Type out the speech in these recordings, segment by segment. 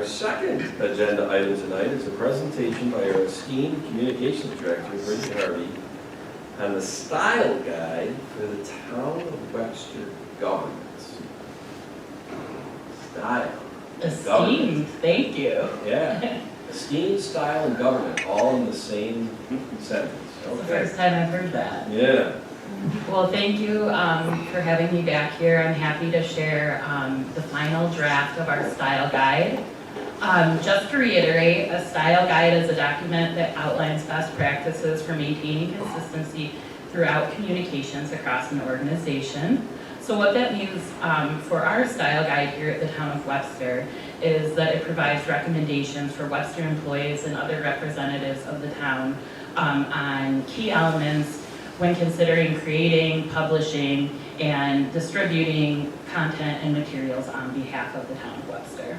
second agenda item tonight is a presentation by our esteemed communications director, Bridget Harvey, on the style guide for the town of Webster governments. Style. Esteemed, thank you. Yeah. Esteemed, style, and government, all in the same sentence. It's the first time I've heard that. Yeah. Well, thank you for having me back here. I'm happy to share the final draft of our style guide. Just to reiterate, a style guide is a document that outlines best practices for maintaining consistency throughout communications across an organization. So what that means for our style guide here at the town of Webster is that it provides recommendations for Webster employees and other representatives of the town on key elements when considering creating, publishing, and distributing content and materials on behalf of the town of Webster.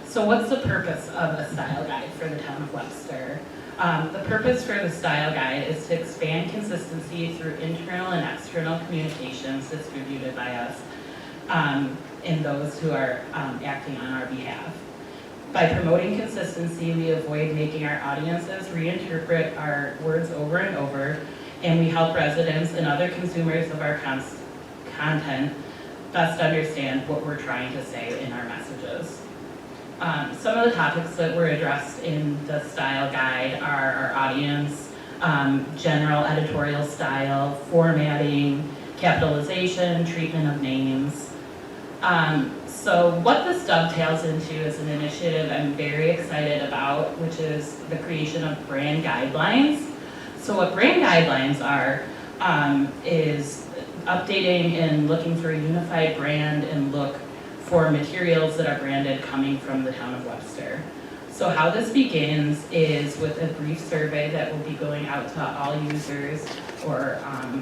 So what's the purpose of a style guide for the town of Webster? The purpose for the style guide is to expand consistency through internal and external communications distributed by us and those who are acting on our behalf. By promoting consistency, we avoid making our audiences reinterpret our words over and over, and we help residents and other consumers of our content best understand what we're trying to say in our messages. Some of the topics that were addressed in the style guide are our audience, general editorial style, formatting, capitalization, treatment of names. So what this dovetails into is an initiative I'm very excited about, which is the creation of brand guidelines. So what brand guidelines are is updating and looking for a unified brand and look for materials that are branded coming from the town of Webster. So how this begins is with a brief survey that will be going out to all users or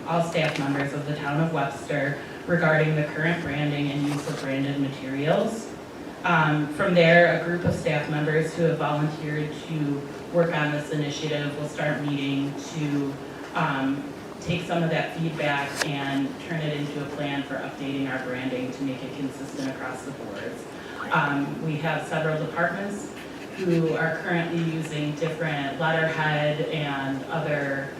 all staff members of the town of Webster regarding the current branding and use of branded materials. From there, a group of staff members who have volunteered to work on this initiative will start meeting to take some of that feedback and turn it into a plan for updating our branding to make it consistent across the boards. We have several departments who are currently using different letterhead and other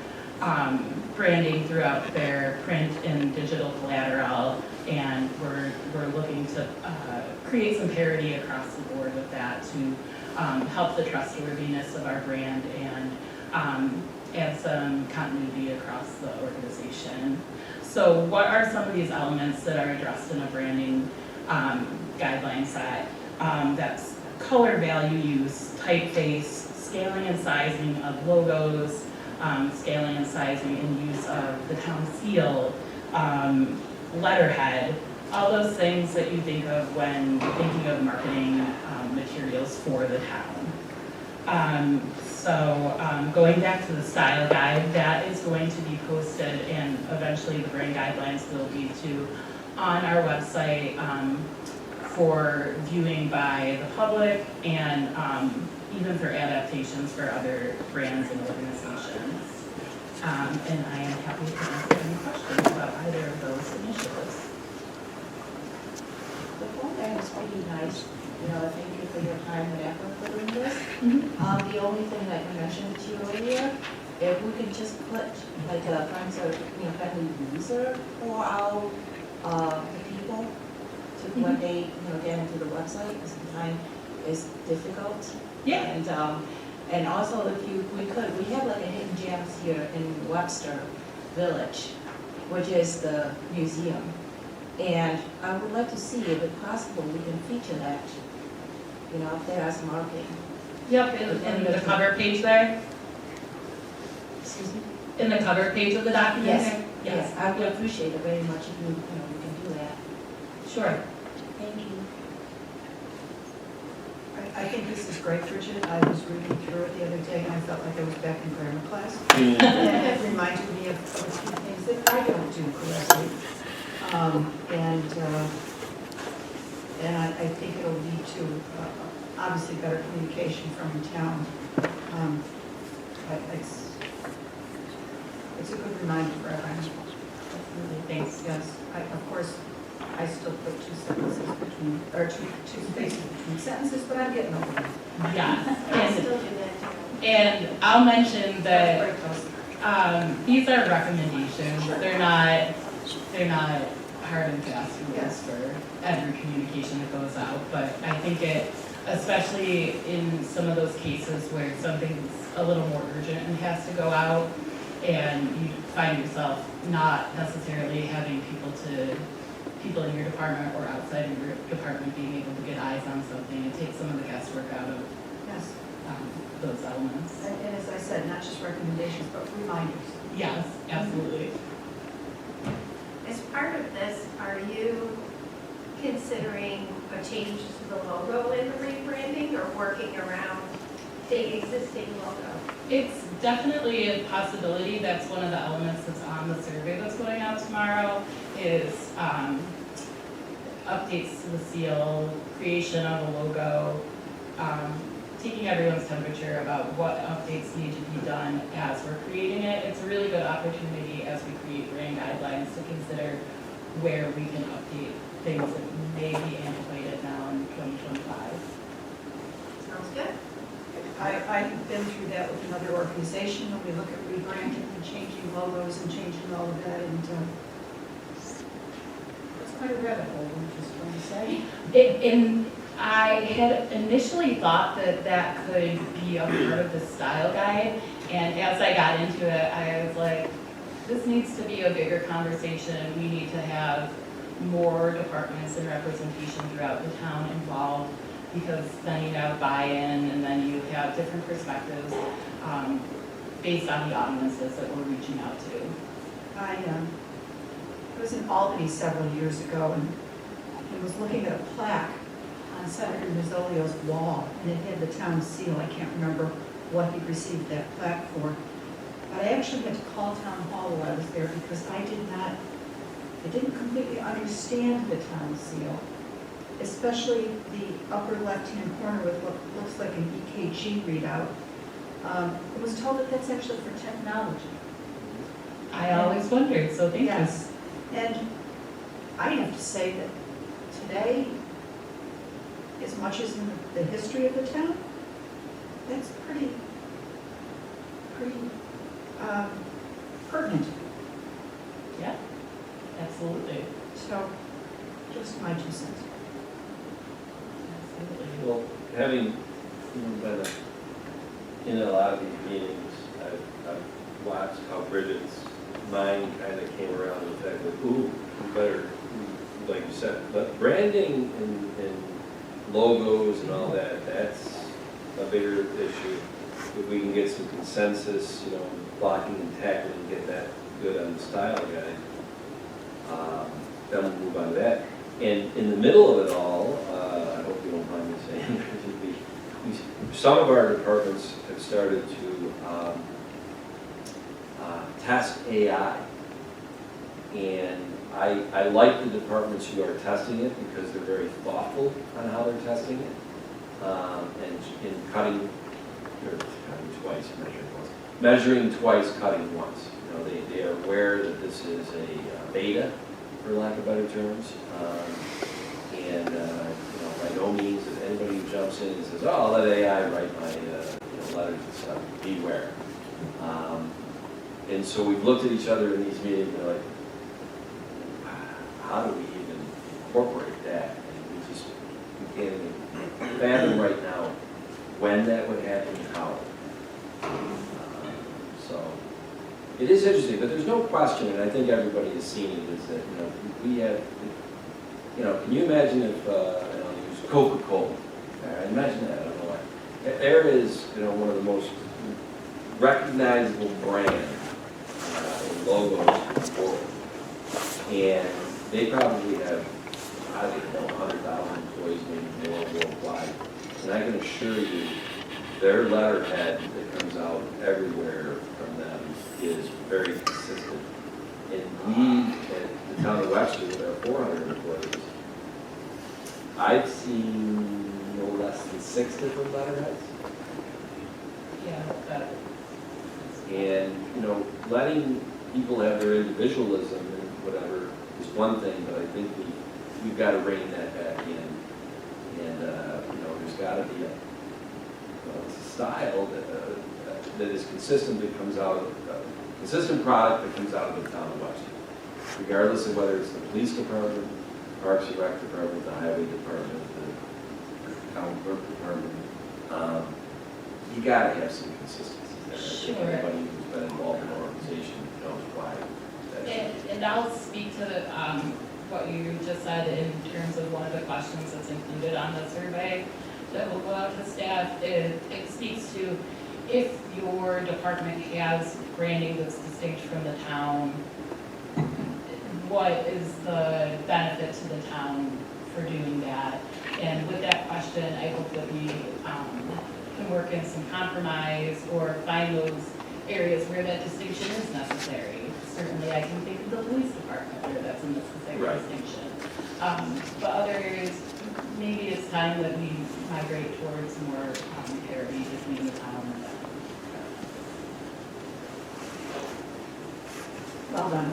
branding throughout their print and digital collateral, and we're looking to create some parity across the board with that to help the trustworthiness of our brand and add some continuity across the organization. So what are some of these elements that are addressed in a branding guideline set? That's color value use, typeface, scaling and sizing of logos, scaling and sizing and use of the town seal, letterhead, all those things that you think of when thinking of marketing materials for the town. Going back to the style guide, that is going to be posted, and eventually the brand guidelines will be too, on our website for viewing by the public and even for adaptations for other brands and organizations. And I am happy to answer any questions about either of those initiatives. The format is pretty nice. You know, thank you for your time and effort for doing this. The only thing that I mentioned to you earlier, if we could just put like a friendly user for our the people to when they get into the website, because sometimes it's difficult. Yeah. And also if we have like a hidden gems here in Webster Village, which is the museum. And I would like to see if it's possible we can feature that, up there as marketing. Yep, in the cover page there, Excuse me? in the cover page of the document Yes, there? yes, I would appreciate it very much if you can do that. Sure. Thank you. I think this is great, Bridget. I was reading through it the other day and I felt like I was back in grammar class. And it reminded me of a few things that I don't do correctly. And I think it'll lead to obviously better communication from the town. It's a good reminder for everyone. Thanks. Yes, of course, I still put two sentences between, or two spaces between sentences, but I'm getting over it. Yes, I still do that too. and I'll mention that Very close. these are recommendations, they're not hard and fast rules Yes. for every communication that goes out, but I think it, especially in some of those cases where something's a little more urgent and has to go out, and you find yourself not necessarily having people in your department or outside of your department being able to get eyes on something, it takes some of the guesswork out of Yes, those elements. and as I said, not just recommendations, but reminders. Yes, absolutely. As part of this, are you considering a change to the logo in the rebranding or working around the existing logo? It's definitely a possibility. That's one of the elements that's on the survey that's going out tomorrow is updates to the seal, creation of a logo, taking everyone's temperature about what updates need to be done as we're creating it. It's a really good opportunity as we create brand guidelines to consider where we can update things that may be antiquated now in 2025. Sounds good. I've been through that with another organization, when we look at rebranding and changing logos and changing all of that, and it's quite a rabbit hole, I'm just going to say. And I had initially thought that that could be a part of the style guide, and as I got into it, I was like, this needs to be a bigger conversation. We need to have more departments and representation throughout the town involved, because then you have buy-in, and then you have different perspectives based on the audiences that we're reaching out to. I was in Albany several years ago, and I was looking at a plaque on Senator Mazzolio's wall, and it had the town seal. I can't remember what he received that plaque for. But I actually had to call town hall while I was there, because I didn't completely understand the town seal, especially the upper left-hand corner with what looks like an EKG readout. It was told that that's actually for technology. I always wondered, so thank you. Yes, and I have to say that today, as much as in the history of the town, that's pretty pertinent. Yeah, absolutely. So, just my 2 cents. Absolutely. Well, having been in a lot of these meetings, I've watched how Bridget's mind kind of came around with that, like, ooh, we better, like you said, but branding and logos and all that, that's a bigger issue. If we can get some consensus, blocking and tackling, get that good on the style guide, then we'll move on to that. And in the middle of it all, I hope you don't mind me saying, some of our departments have started to test AI. And I like the departments who are testing it, because they're very thoughtful on how they're testing it. And in cutting twice, measuring twice, cutting once. They are aware that this is a beta, for lack of better terms. And by no means, if anybody who jumps in and says, oh, I'll let AI write my letters and stuff, beware. And so we've looked at each other in these meetings, and we're like, how do we even incorporate that? And we can't even fathom right now when that would happen and how. So it is interesting, but there's no question, and I think everybody has seen it, is that we have, can you imagine if use Coca-Cola? Imagine that. I don't know why. There is one of the most recognizable brands and logos in the world, and they probably have, I don't know, 100,000 employees, maybe more worldwide. And I can assure you, their letterhead that comes out everywhere from them is very consistent. And we, at the town of Webster, with our 400 employees, I've seen no less than 6 different letterheads. Yeah, that. And, letting people have their individualism and whatever is one thing, but I think we've got to rein that back in. And, there's got to be a style that is consistent, that comes out of, consistent product that comes out of the town of Webster. Regardless of whether it's the police department, Parks and Rec department, the highway department, the town clerk department, you gotta have some consistency there. I think Sure. anybody who's been involved in an organization knows why that should. And I'll speak to what you just said in terms of one of the questions that's included on the survey that will go out to staff. It speaks to if your department has branding that's distinct from the town, what is the benefit to the town for doing that? And with that question, I hope that we can work in some compromise or find those areas where that distinction is necessary. Certainly, I can think of the police department where that's a necessary Right. distinction. But other areas, maybe it's time that we migrate towards more parity between the town and the. Well done.